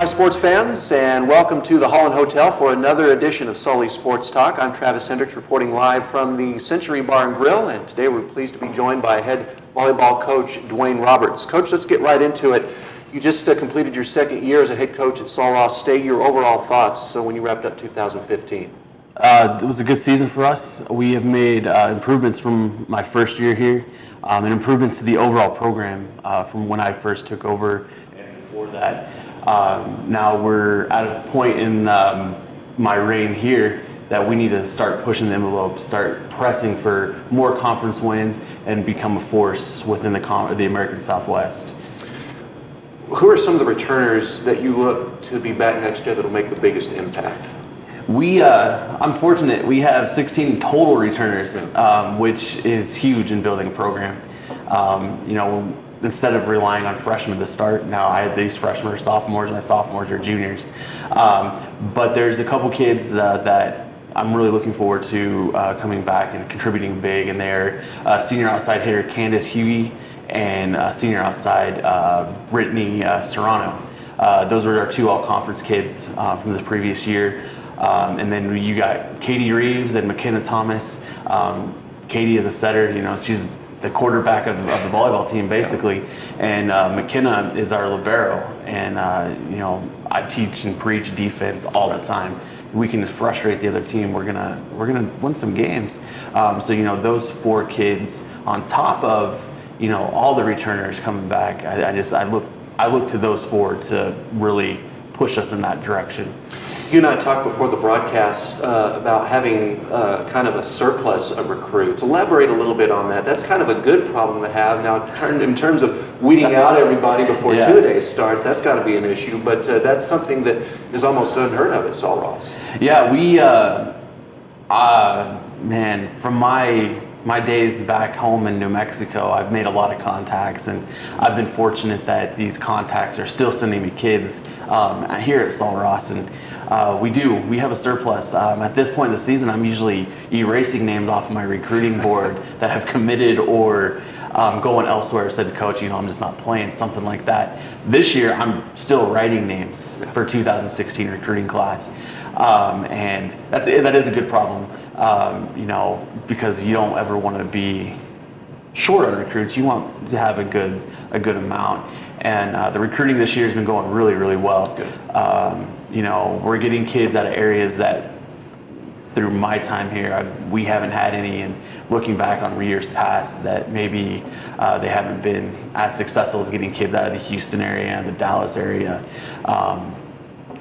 Hi, sports fans, and welcome to the Holland Hotel for another edition of Sully Sports Talk. I'm Travis Hendryx, reporting live from the Century Bar and Grill, and today we're pleased to be joined by head volleyball coach Dewayne Roberts. Coach, let's get right into it. You just completed your second year as a head coach at Sul Ross State. Your overall thoughts when you wrapped up 2015? It was a good season for us. We have made improvements from my first year here, and improvements to the overall program from when I first took over and before that. Now we're at a point in my reign here that we need to start pushing the envelope, start pressing for more conference wins, and become a force within the American Southwest. Who are some of the returners that you look to be back next year that will make the biggest impact? I'm fortunate. We have 16 total returners, which is huge in building a program. Instead of relying on freshmen to start, now I have these freshmen are sophomores, my sophomores are juniors. But there's a couple kids that I'm really looking forward to coming back and contributing big, and they're senior outside hitter Candace Hughey and senior outside Brittany Serrano. Those were our two all-conference kids from the previous year. And then you got Katie Reeves and McKenna Thomas. Katie is a setter, she's the quarterback of the volleyball team basically, and McKenna is our libero, and I teach and preach defense all the time. We can frustrate the other team, we're gonna win some games. So those four kids on top of all the returners coming back, I look to those four to really push us in that direction. You and I talked before the broadcast about having kind of a surplus of recruits. Elaborate a little bit on that. That's kind of a good problem to have. Now, in terms of weeding out everybody before two-a-days starts, that's got to be an issue. But that's something that is almost unheard of at Sul Ross. Yeah, we, from my days back home in New Mexico, I've made a lot of contacts, and I've been fortunate that these contacts are still sending me kids here at Sul Ross, and we have a surplus. At this point in the season, I'm usually erasing names off of my recruiting board that have committed or going elsewhere, said to coach, I'm just not playing, something like that. This year, I'm still writing names for 2016 recruiting class, and that is a good problem. Because you don't ever want to be short on recruits. You want to have a good amount, and the recruiting this year has been going really, really well. We're getting kids out of areas that through my time here we haven't had any, and looking back on years past that maybe they haven't been as successful as getting kids out of the Houston area and the Dallas area.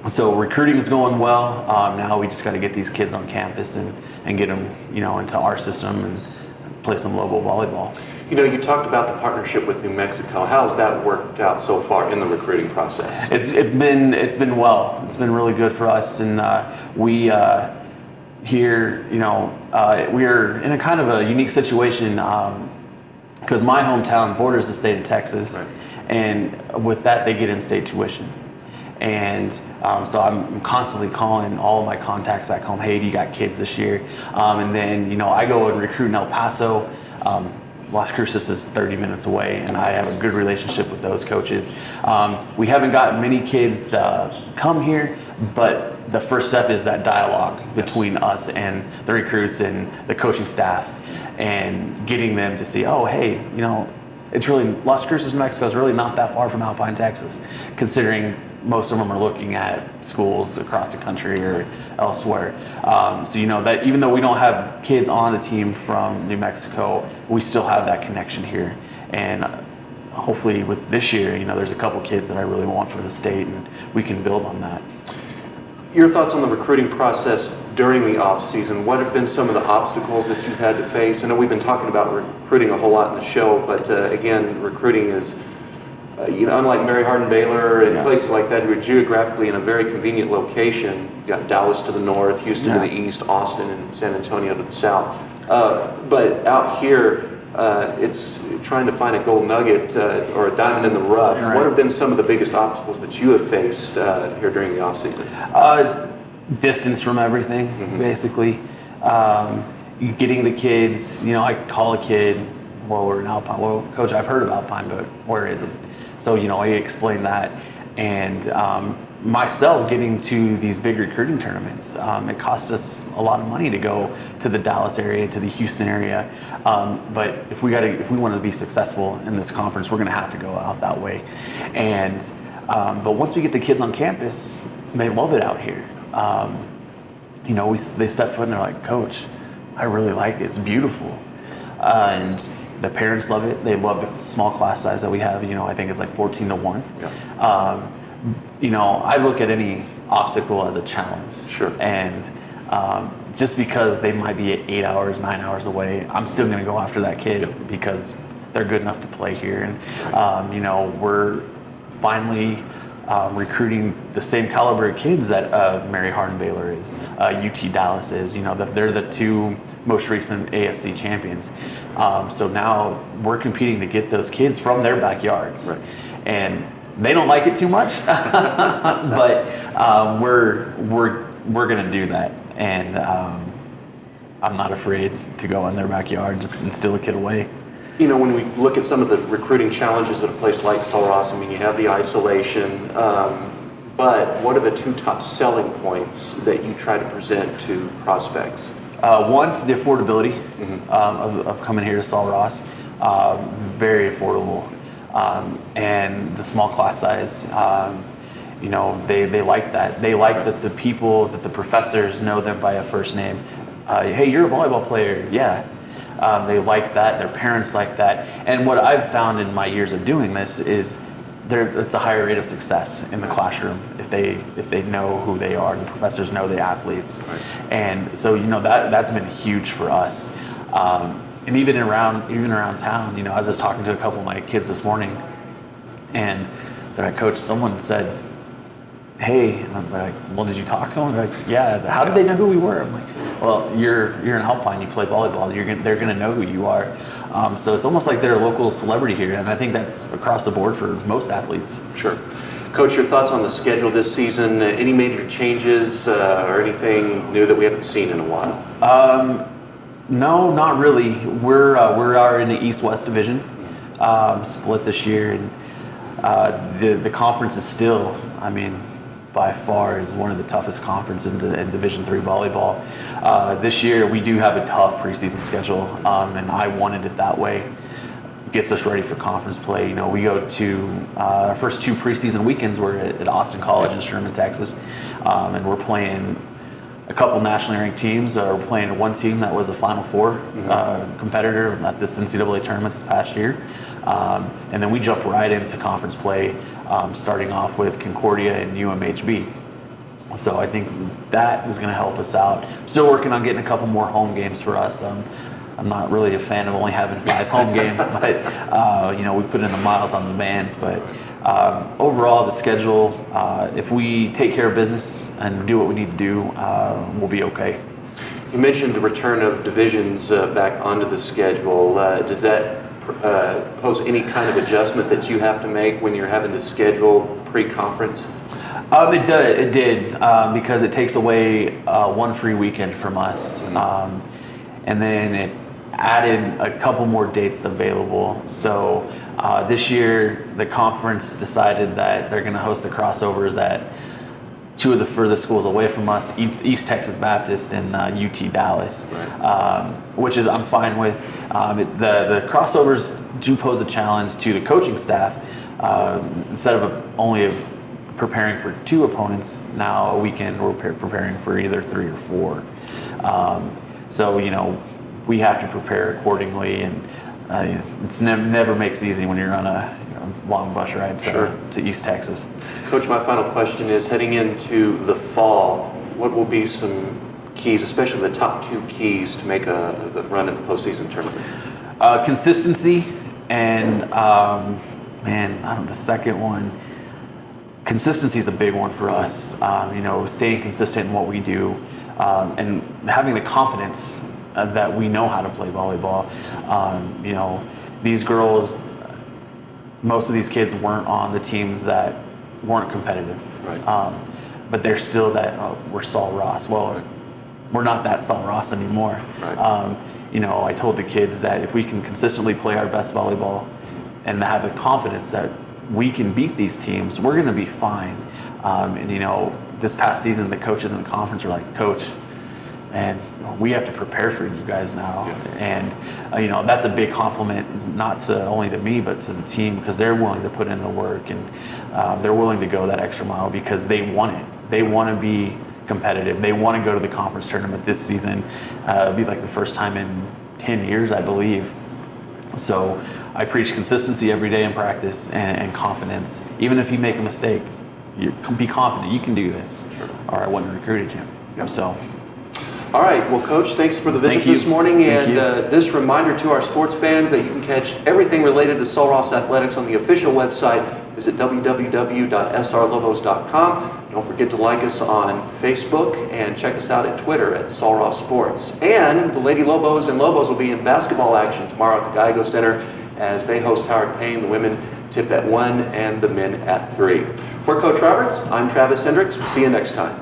So recruiting is going well. Now we just got to get these kids on campus and get them, into our system and play some local volleyball. You talked about the partnership with New Mexico. How has that worked out so far in the recruiting process? It's been well. It's been really good for us, and we here, we're in a kind of a unique situation because my hometown borders the state of Texas, right. And with that they get in-state tuition. And so I'm constantly calling all of my contacts back home, hey, do you got kids this year? And then, I go and recruit in El Paso. Las Cruces is 30 minutes away, and I have a good relationship with those coaches. We haven't gotten many kids come here, but the first step is that dialogue between us and the recruits and the coaching staff, and getting them to see, oh, hey, it's really, Las Cruces, New Mexico is really not that far from Alpine, Texas, considering most of them are looking at schools across the country or elsewhere. So that even though we don't have kids on the team from New Mexico, we still have that connection here. And hopefully with this year, there's a couple kids that I really want for the state, and we can build on that. Your thoughts on the recruiting process during the off season? What have been some of the obstacles that you've had to face? I know we've been talking about recruiting a whole lot in the show, but again, recruiting is unlike Mary Hardin-Baylor and places like that who are geographically in a very convenient location. You got Dallas to the north, Houston to the east, Austin and San Antonio to the south. But out here, it's trying to find a gold nugget or a diamond in the rough. Right. What have been some of the biggest obstacles that you have faced here during the off season? Distance from everything, basically. Getting the kids, I call a kid, well, we're in Alpine. Well, Coach, I've heard of Alpine, but where is it? So, I explain that. And myself getting to these big recruiting tournaments. It cost us a lot of money to go to the Dallas area, to the Houston area. But if we want to be successful in this conference, we're going to have to go out that way. And but once we get the kids on campus, they love it out here. They step foot and they're like, "Coach, I really like it. It's beautiful." And the parents love it. They love the small class size that we have. I think it's like 14-1. Yeah. I look at any obstacle as a challenge. Sure. And just because they might be 8 hours, 9 hours away, I'm still going to go after that kid because they're good enough to play here. And, we're finally recruiting the same caliber of kids that Mary Hardin Baylor is, UT Dallas is. They're the two most recent ASC champions. So now we're competing to get those kids from their backyards. Right. And they don't like it too much, but we're going to do that. And I'm not afraid to go in their backyard, just and steal a kid away. When we look at some of the recruiting challenges at a place like Sul Ross, you have the isolation, but what are the two top selling points that you try to present to prospects? One, the affordability of coming here to Sul Ross, very affordable, and the small class size. They like that. They like that the professors know them by a first name. Hey, you're a volleyball player. Yeah. They like that. Their parents like that. And what I've found in my years of doing this is it's a higher rate of success in the classroom if they know who they are. The professors know the athletes, right. And so that's been huge for us. And even around town, I was just talking to a couple of my kids this morning, and they're like, "Coach, someone said, hey," and I'm like, "Well, did you talk to them?" They're like, "Yeah." "How did they know who we were?" I'm like, "Well, you're in Alpine, you play volleyball, they're gonna know who you are." So it's almost like they're a local celebrity here, and I think that's across the board for most athletes. Sure. Coach, your thoughts on the schedule this season? Any major changes or anything new that we haven't seen in a while? No, not really. We're in the East-West division, split this year, and the conference is still, by far is one of the toughest conferences in Division III volleyball. This year we do have a tough preseason schedule, and I wanted it that way. Gets us ready for conference play. We go to our first two preseason weekends. We're at Austin College in Sherman, Texas, and we're playing a couple nationally ranked teams. We're playing one team that was a Final Four competitor at this NCAA tournament this past year, and then we jump right into conference play. Starting off with Concordia and UMHB. So I think that is going to help us out. Still working on getting a couple more home games for us. I'm not really a fan of only having 5 home games, but we put in the miles on the vans. But overall, the schedule, if we take care of business and do what we need to do, we'll be okay. You mentioned the return of divisions back onto the schedule. Does that pose any kind of adjustment that you have to make when you're having to schedule pre-conference? It did because it takes away one free weekend from us, and then it added a couple more dates available. So this year the conference decided that they're going to host the crossovers at two of the furthest schools away from us, East Texas Baptist and UT Dallas, right. Which is I'm fine with. The crossovers do pose a challenge to the coaching staff. Instead of only preparing for 2 opponents, now a weekend we're preparing for either 3 or 4. So we have to prepare accordingly, and it's never makes it easy when you're on a long bus ride to East Texas. Coach, my final question is, heading into the fall, what will be some keys, especially the top 2 keys to make a run at the postseason tournament? Consistency, and the second one, consistency is a big one for us. Staying consistent in what we do, and having the confidence that we know how to play volleyball. These girls, most of these kids weren't on the teams that weren't competitive, right. But they're still we're Sul Ross. Well, right. We're not that Sul Ross anymore. Right. I told the kids that if we can consistently play our best volleyball and have the confidence that we can beat these teams, we're going to be fine. And this past season, the coaches in the conference were like, "Coach, and we have to prepare for you guys now." And that's a big compliment, not only to me but to the team, because they're willing to put in the work, and they're willing to go that extra mile because they want it. They want to be competitive. They want to go to the conference tournament this season. It'll be like the first time in 10 years, I believe. So I preach consistency every day in practice, and confidence. Even if you make a mistake, you be confident you can do this, or I wouldn't have recruited you. So. All right, well, Coach, thanks for the visit this morning, and this reminder to our sports fans that you can catch everything related to Sul Ross Athletics on the official website. Visit www.srlobos.com. Don't forget to like us on Facebook and check us out at Twitter at Sul Ross Sports. And the Lady Lobos and Lobos will be in basketball action tomorrow at the Geico Center as they host Howard Payne. The women tip at 1 and the men at 3. For Coach Roberts, I'm Travis Hendryx. We'll see you next time.